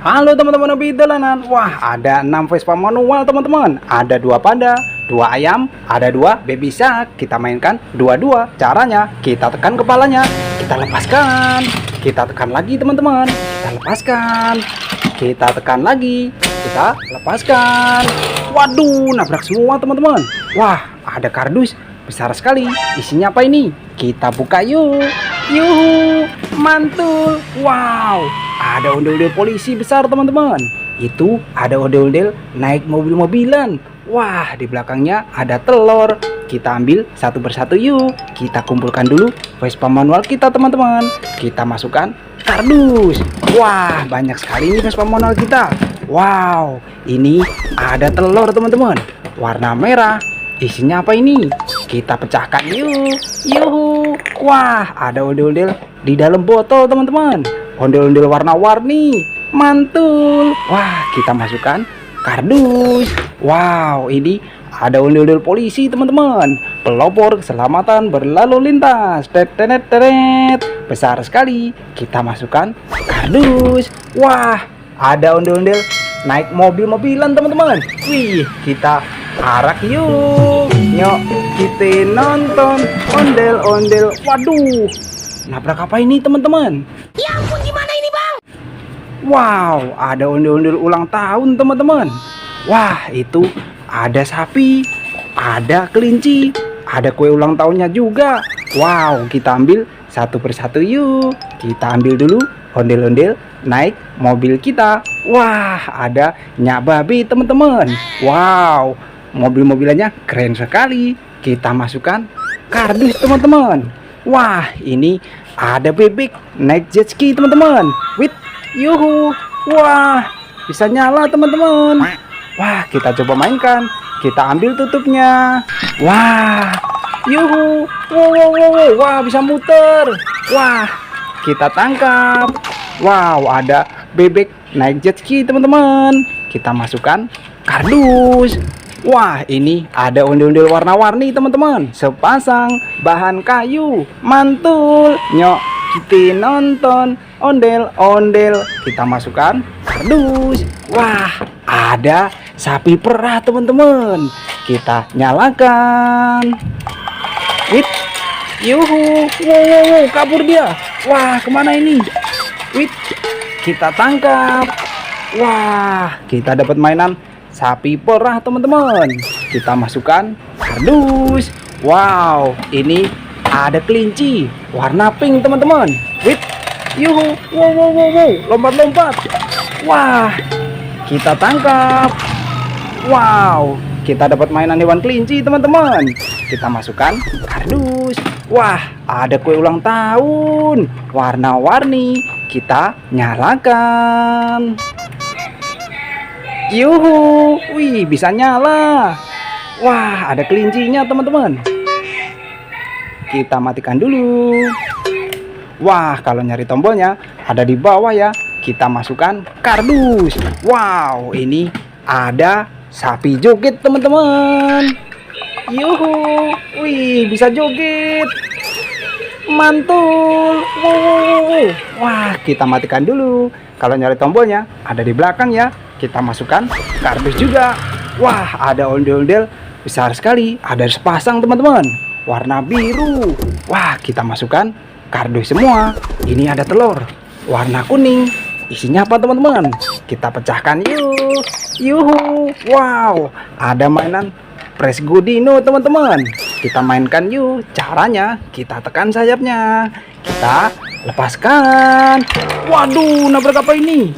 Halo teman-teman hobi dolanan. Wah, ada 6 Vespa manual teman-teman. Ada 2 panda, 2 ayam, ada 2 baby shark. Kita mainkan dua-dua. Caranya kita tekan kepalanya, kita lepaskan. Kita tekan lagi teman-teman. Kita lepaskan. Kita tekan lagi. Kita lepaskan. Waduh, nabrak semua teman-teman. Wah, ada kardus besar sekali. Isinya apa ini? Kita buka yuk. Yuhu, mantul. Wow, ada ondel-ondel polisi besar teman-teman. Itu ada ondel-ondel naik mobil-mobilan. Wah, di belakangnya ada telur. Kita ambil satu persatu yuk. Kita kumpulkan dulu Vespa manual kita teman-teman. Kita masukkan kardus. Wah, banyak sekali nih Vespa manual kita. Wow, ini ada telur teman-teman, warna merah. Isinya apa ini? Kita pecahkan yuk. Yuhu. Wah, ada ondel-ondel di dalam botol teman-teman. Ondel-ondel warna-warni. Mantul. Wah, kita masukkan kardus. Wow, ini ada ondel-ondel polisi teman-teman. Pelopor keselamatan berlalu lintas. Tetenet teret. Besar sekali. Kita masukkan kardus. Wah, ada ondel-ondel naik mobil-mobilan teman-teman. Wih, kita arak yuk. Nyok, kita nonton ondel-ondel. Waduh, nabrak apa ini teman-teman? Ya ampun, gimana ini bang? Wow, ada ondel-ondel ulang tahun teman-teman. Wah, itu ada sapi, ada kelinci, ada kue ulang tahunnya juga. Wow, kita ambil satu persatu yuk. Kita ambil dulu ondel-ondel naik mobil kita. Wah, ada nyak babi teman-teman. Wow, mobil-mobilannya keren sekali. Kita masukkan kardus teman-teman. Wah, ini ada bebek naik jet ski teman-teman. Wit, yuhu. Wah, bisa nyala teman-teman. Wah, kita coba mainkan. Kita ambil tutupnya. Wah, yuhu. Wow. Wah, bisa muter. Wah, kita tangkap. Wow, ada bebek naik jet ski teman-teman. Kita masukkan kardus. Wah, ini ada ondel-ondel warna-warni teman-teman. Sepasang bahan kayu. Mantul. Nyok, kita nonton ondel-ondel. Kita masukkan kardus. Wah, ada sapi perah teman-teman. Kita nyalakan. Wit, yuhu. Wow, kabur dia. Wah, kemana ini? Wit, kita tangkap. Wah, kita dapat mainan sapi perah teman-teman. Kita masukkan kardus. Wow, ini ada kelinci warna pink teman-teman. Wit, yuhu. Wow, lompat-lompat. Wah, kita tangkap. Wow, kita dapat mainan hewan kelinci teman-teman. Kita masukkan kardus. Wah, ada kue ulang tahun warna-warni. Kita nyalakan. Yuhu, wih, bisa nyala. Wah, ada kelincinya teman-teman. Kita matikan dulu. Wah, kalau nyari tombolnya ada di bawah ya. Kita masukkan kardus. Wow, ini ada sapi joget teman-teman. Yuhu, wih, bisa joget. Mantul. Wow. Wah, kita matikan dulu. Kalau nyari tombolnya ada di belakang ya. Kita masukkan kardus juga. Wah, ada ondel-ondel besar sekali. Ada sepasang teman-teman, warna biru. Wah, kita masukkan kardus semua. Ini ada telur warna kuning. Isinya apa teman-teman? Kita pecahkan yuk. Yuhu. Wow, ada mainan Press Go Dino teman-teman. Kita mainkan yuk. Caranya kita tekan sayapnya. Kita lepaskan. Waduh, nabrak apa ini?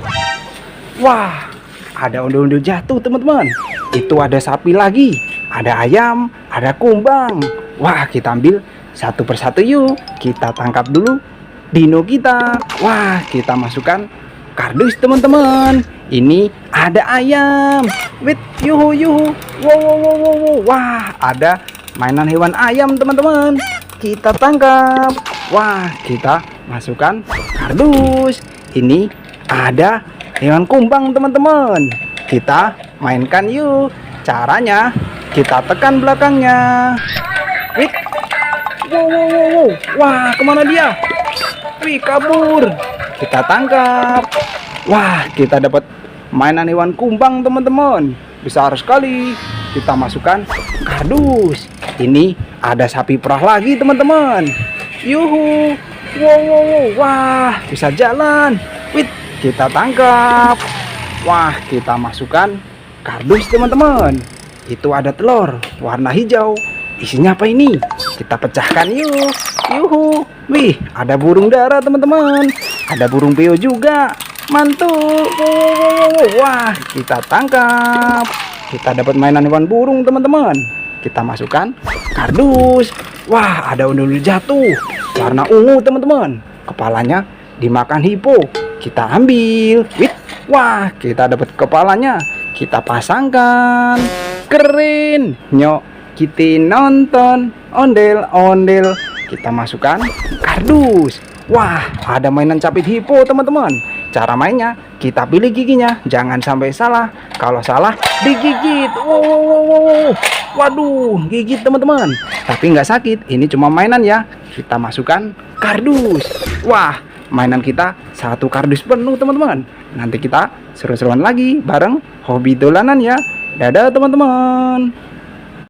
Wah, ada ondel-ondel jatuh teman-teman. Itu ada sapi lagi, ada ayam, ada kumbang. Wah, kita ambil satu persatu yuk. Kita tangkap dulu dino kita. Wah, kita masukkan kardus teman-teman. Ini ada ayam. Wait, yuhu. Wow. Wah, ada mainan hewan ayam teman-teman. Kita tangkap. Wah, kita masukkan kardus. Ini ada hewan kumbang teman-teman. Kita mainkan yuk. Caranya kita tekan belakangnya. Wih. Wow. Wah, kemana dia? Wih, kabur. Kita tangkap. Wah, kita dapat mainan hewan kumbang teman-teman. Besar sekali. Kita masukkan kardus. Ini ada sapi perah lagi teman-teman. Yuhu. Wow, wow, wow. Wah, bisa jalan. Wih, kita tangkap. Wah, kita masukkan kardus teman-teman. Itu ada telur warna hijau. Isinya apa ini? Kita pecahkan yuk. Yuhu. Wih, ada burung dara teman-teman. Ada burung beo juga. Mantul. Wah, kita tangkap. Kita dapat mainan hewan burung teman-teman. Kita masukkan kardus. Wah, ada undul jatuh warna ungu teman-teman. Kepalanya dimakan hipo. Kita ambil. Wih, wah, kita dapat kepalanya. Kita pasangkan. Keren. Nyok, kita nonton ondel-ondel. Kita masukkan kardus. Wah, ada mainan capit hipo teman-teman. Cara mainnya, kita pilih giginya, jangan sampai salah. Kalau salah, digigit. Wow. Waduh, gigit teman-teman. Tapi nggak sakit, ini cuma mainan ya. Kita masukkan kardus. Wah, mainan kita satu kardus penuh teman-teman. Nanti kita seru-seruan lagi bareng hobi dolanan ya. Dadah teman-teman.